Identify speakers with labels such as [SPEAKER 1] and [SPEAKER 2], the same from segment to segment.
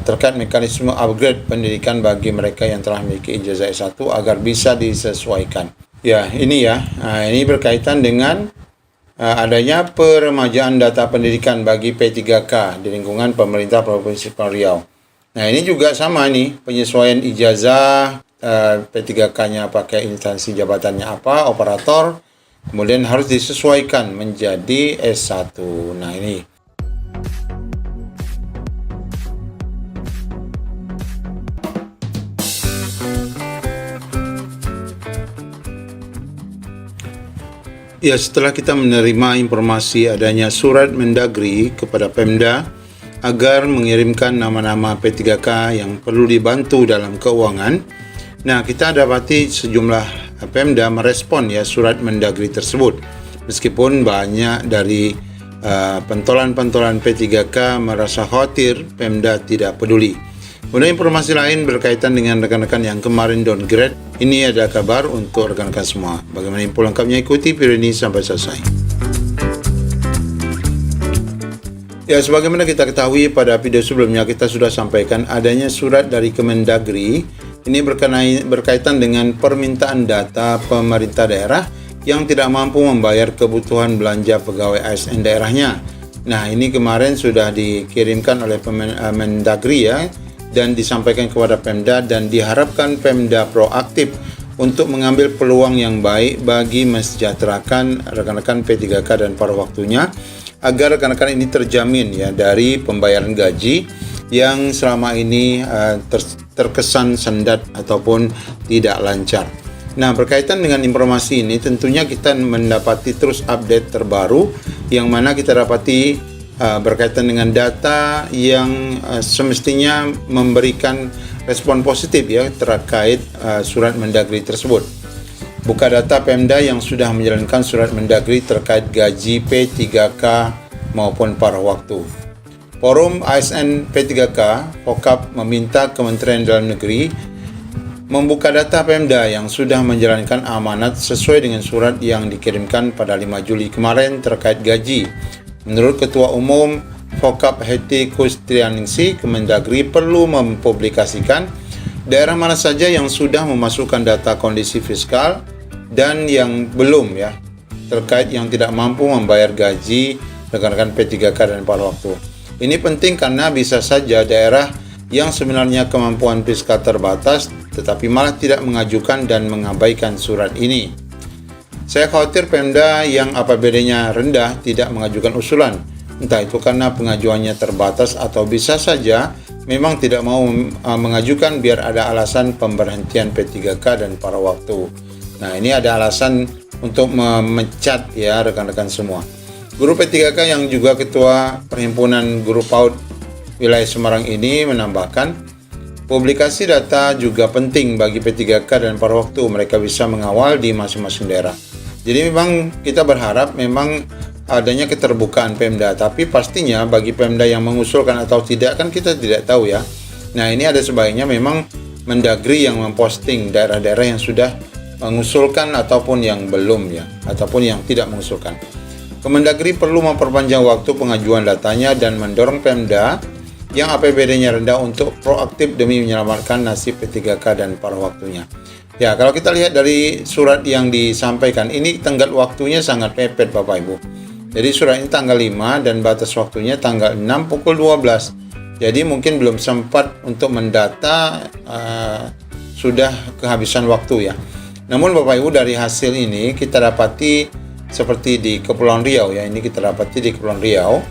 [SPEAKER 1] terkait mekanisme upgrade pendidikan bagi mereka yang telah memiliki ijazah S1 agar bisa disesuaikan. Ya, ini ini berkaitan dengan adanya peremajaan data pendidikan bagi P3K di lingkungan pemerintah Provinsi Kepulauan Riau. Nah, ini juga sama nih, penyesuaian ijazah P3K-nya pakai instansi jabatannya apa, operator, kemudian harus disesuaikan menjadi S1. Nah, ini. Ya, setelah kita menerima informasi adanya surat Mendagri kepada Pemda agar mengirimkan nama-nama P3K yang perlu dibantu dalam keuangan. Nah, kita dapati sejumlah Pemda merespon surat Mendagri tersebut. Meskipun banyak dari pentolan-pentolan P3K merasa khawatir, Pemda tidak peduli. Kemudian informasi lain berkaitan dengan rekan-rekan yang kemarin downgrade. Ini ada kabar untuk rekan-rekan semua. Bagaimana info lengkapnya, ikuti video ini sampai selesai. Ya, sebagaimana kita ketahui pada video sebelumnya kita sudah sampaikan adanya surat dari Kemendagri. Ini berkaitan dengan permintaan data pemerintah daerah yang tidak mampu membayar kebutuhan belanja pegawai ASN daerahnya. Nah, ini kemarin sudah dikirimkan oleh Mendagri dan disampaikan kepada Pemda, dan diharapkan Pemda proaktif untuk mengambil peluang yang baik bagi mensejahterakan rekan-rekan P3K dan paruh waktunya agar rekan-rekan ini terjamin dari pembayaran gaji yang selama ini terkesan sendat ataupun tidak lancar. Nah, berkaitan dengan informasi ini tentunya kita mendapati terus update terbaru yang mana kita dapati berkaitan dengan data yang semestinya memberikan respon positif terkait surat Mendagri tersebut. Buka data Pemda yang sudah menjalankan surat Mendagri terkait gaji P3K maupun paruh waktu. Forum ASN P3K FOKAP meminta Kementerian Dalam Negeri membuka data Pemda yang sudah menjalankan amanat sesuai dengan surat yang dikirimkan pada 5 Juli kemarin terkait gaji. Menurut Ketua Umum FOKAP Heti Kustrianingsi, Kemendagri perlu mempublikasikan daerah mana saja yang sudah memasukkan data kondisi fiskal dan yang belum terkait yang tidak mampu membayar gaji rekan-rekan P3K dan paruh waktu. Ini penting karena bisa saja daerah yang sebenarnya kemampuan fiskal terbatas tetapi malah tidak mengajukan dan mengabaikan surat ini. Saya khawatir Pemda yang APBD-nya rendah tidak mengajukan usulan, entah itu karena pengajuannya terbatas atau bisa saja memang tidak mau mengajukan biar ada alasan pemberhentian P3K dan paruh waktu. Nah, ini ada alasan untuk memecat rekan-rekan semua. Guru P3K yang juga Ketua Perhimpunan Guru PAUD Wilayah Semarang ini menambahkan, publikasi data juga penting bagi P3K dan paruh waktu, mereka bisa mengawal di masing-masing daerah. Jadi memang kita berharap memang adanya keterbukaan Pemda, tapi pastinya bagi Pemda yang mengusulkan atau tidak kan kita tidak tahu Nah, ini ada sebaiknya memang Mendagri yang memposting daerah-daerah yang sudah mengusulkan ataupun yang belum ataupun yang tidak mengusulkan. Kemendagri perlu memperpanjang waktu pengajuan datanya dan mendorong Pemda yang APBD-nya rendah untuk proaktif demi menyelamatkan nasib P3K dan paruh waktunya. Ya, kalau kita lihat dari surat yang disampaikan, ini tenggat waktunya sangat mepet Bapak Ibu. Jadi surat ini tanggal 5 dan batas waktunya tanggal 6 pukul 12. Jadi mungkin belum sempat untuk mendata, sudah kehabisan waktu Namun Bapak Ibu, dari hasil ini kita dapati seperti di Kepulauan Riau ini kita dapati di Kepulauan Riau.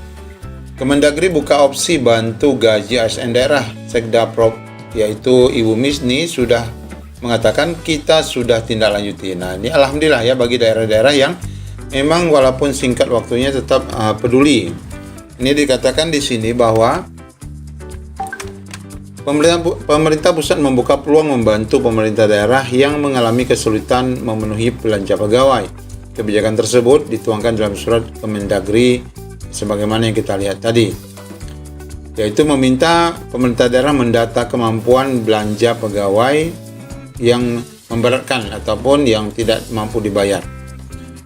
[SPEAKER 1] Kemendagri buka opsi bantu gaji ASN daerah. Sekda Prop yaitu Ibu Misni sudah mengatakan kita sudah tindak lanjuti. Nah, ini alhamdulillah bagi daerah-daerah yang memang walaupun singkat waktunya tetap peduli. Ini dikatakan di sini bahwa pemerintah pusat membuka peluang membantu pemerintah daerah yang mengalami kesulitan memenuhi belanja pegawai. Kebijakan tersebut dituangkan dalam surat Kemendagri sebagaimana yang kita lihat tadi, yaitu meminta pemerintah daerah mendata kemampuan belanja pegawai yang memberatkan ataupun yang tidak mampu dibayar.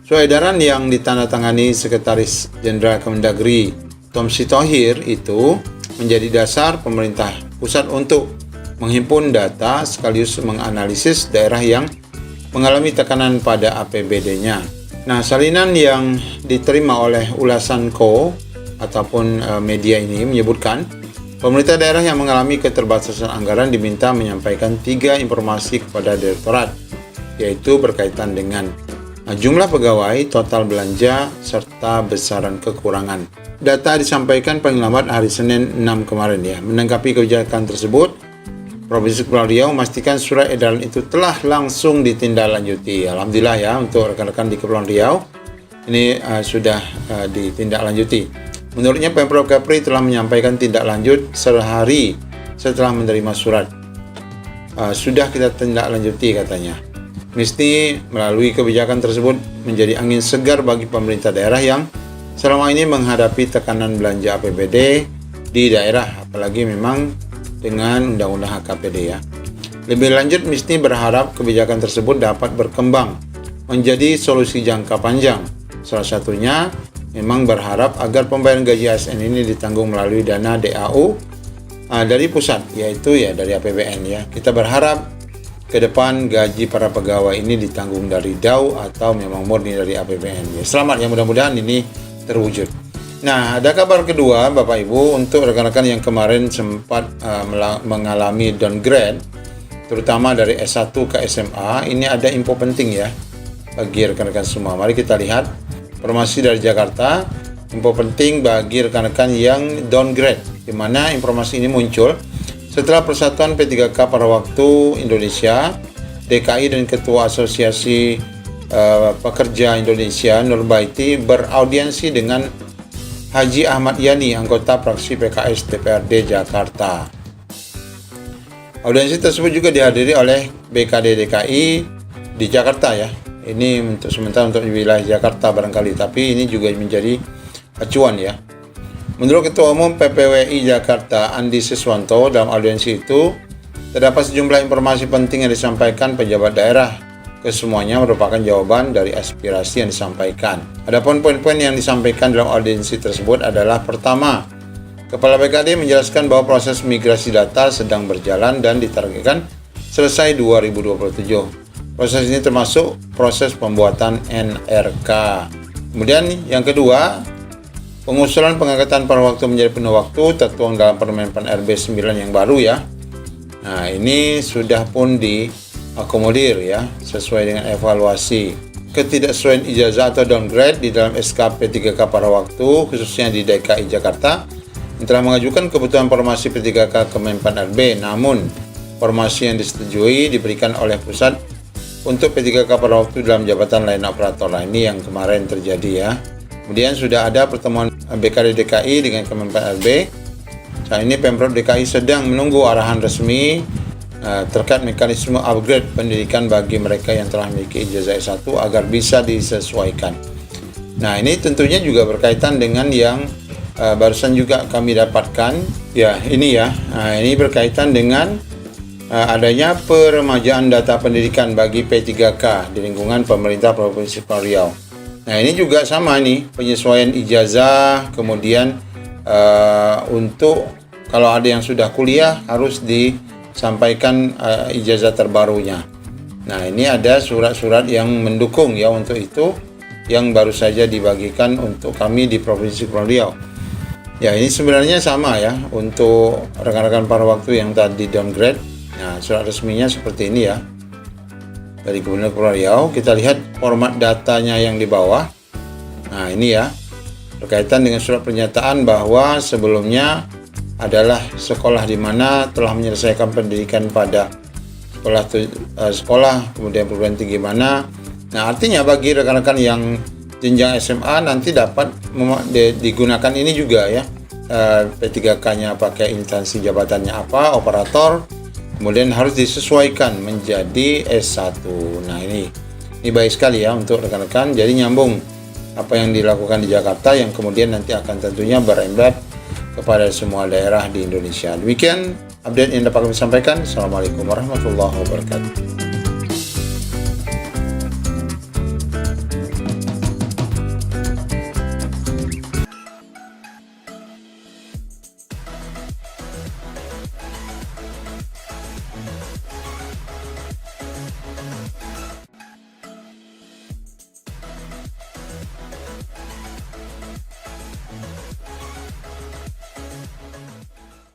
[SPEAKER 1] Surat edaran yang ditandatangani Sekretaris Jenderal Kemendagri Tom Sitohir itu menjadi dasar pemerintah pusat untuk menghimpun data sekaligus menganalisis daerah yang mengalami tekanan pada APBD-nya. Nah, salinan yang diterima oleh Ulasan.co ataupun media ini menyebutkan pemerintah daerah yang mengalami keterbatasan anggaran diminta menyampaikan 3 informasi kepada direktorat, yaitu berkaitan dengan jumlah pegawai, total belanja, serta besaran kekurangan. Data disampaikan paling lambat hari Senin 6 kemarin ya. Menanggapi kebijakan tersebut, Provinsi Kepulauan Riau memastikan surat edaran itu telah langsung ditindaklanjuti. Alhamdulillah ya untuk rekan-rekan di Kepulauan Riau ini sudah ditindaklanjuti. Menurutnya Pemprov Kepri telah menyampaikan tindak lanjut sehari setelah menerima surat. Sudah kita tindaklanjuti katanya. Mesti melalui kebijakan tersebut menjadi angin segar bagi pemerintah daerah yang selama ini menghadapi tekanan belanja APBD di daerah, apalagi memang dengan Undang-Undang HKPD ya. Lebih lanjut, mesti berharap kebijakan tersebut dapat berkembang menjadi solusi jangka panjang. Salah satunya memang berharap agar pembayaran gaji ASN ini ditanggung melalui dana DAU dari pusat, yaitu ya dari APBN ya. Kita berharap ke depan gaji para pegawai ini ditanggung dari DAU atau memang murni dari APBN ya. Selamat ya, mudah-mudahan ini terwujud. Nah, ada kabar kedua Bapak Ibu untuk rekan-rekan yang kemarin sempat mengalami downgrade, terutama dari S1 ke SMA. Ini ada info penting ya bagi rekan-rekan semua. Mari kita lihat informasi dari Jakarta, info penting bagi rekan-rekan yang downgrade, di mana informasi ini muncul setelah Persatuan P3K pada waktu Indonesia, DKI dan Ketua Asosiasi Pekerja Indonesia Nurbaiti beraudiensi dengan Haji Ahmad Yani, anggota fraksi PKS DPRD Jakarta. Audiensi tersebut juga dihadiri oleh BKD DKI di Jakarta ya. Ini untuk sementara untuk wilayah Jakarta barangkali, tapi ini juga menjadi acuan ya. Menurut Ketua Umum PPWI Jakarta Andi Siswanto, dalam audiensi itu terdapat sejumlah informasi penting yang disampaikan pejabat daerah. Kesemuanya merupakan jawaban dari aspirasi yang disampaikan. Adapun poin-poin yang disampaikan dalam audiensi tersebut adalah: pertama, Kepala BKD menjelaskan bahwa proses migrasi data sedang berjalan dan ditargetkan selesai 2027. Proses ini termasuk proses pembuatan NRK. Kemudian yang kedua, pengusulan pengangkatan pada waktu menjadi penuh waktu tertuang dalam Permen Pan RB 9 yang baru ya. Nah, ini sudah pun diakomodir ya, sesuai dengan evaluasi. Ketidaksesuaian ijazah atau downgrade di dalam SK P3K pada waktu, khususnya di DKI Jakarta, yang telah mengajukan kebutuhan formasi P3K ke Menpan RB, namun formasi yang disetujui diberikan oleh pusat untuk P3K pada waktu dalam jabatan layanan operator. Nah, ini yang kemarin terjadi ya. Kemudian sudah ada pertemuan BKD DKI dengan Kemenpan RB. Saat ini Pemprov DKI sedang menunggu arahan resmi terkait mekanisme upgrade pendidikan bagi mereka yang telah memiliki ijazah S1 agar bisa disesuaikan. Nah, ini tentunya juga berkaitan dengan yang barusan juga kami dapatkan ya, ini ya. Nah, ini berkaitan dengan adanya peremajaan data pendidikan bagi P3K di lingkungan pemerintah Provinsi Kepulauan Riau. Nah, ini juga sama nih, penyesuaian ijazah, kemudian untuk kalau ada yang sudah kuliah harus disampaikan ijazah terbarunya. Nah, ini ada surat-surat yang mendukung ya untuk itu yang baru saja dibagikan untuk kami di Provinsi Kepulauan Riau. Ya, ini sebenarnya sama ya untuk rekan-rekan pada waktu yang tadi downgrade. Nah, surat resminya seperti ini ya dari Gubernur Kepulauan Riau. Kita lihat format datanya yang di bawah. Nah, ini ya berkaitan dengan surat pernyataan bahwa sebelumnya adalah sekolah di mana telah menyelesaikan pendidikan pada sekolah kemudian perguruan tinggi mana. Nah, artinya bagi rekan-rekan yang jenjang SMA nanti dapat digunakan ini juga ya, P3K-nya pakai instansi jabatannya apa, operator, kemudian harus disesuaikan menjadi S1. Nah, ini baik sekali ya untuk rekan-rekan. Jadi nyambung apa yang dilakukan di Jakarta yang kemudian nanti akan tentunya berembet kepada semua daerah di Indonesia. Demikian update yang dapat kami sampaikan. Assalamualaikum warahmatullahi wabarakatuh.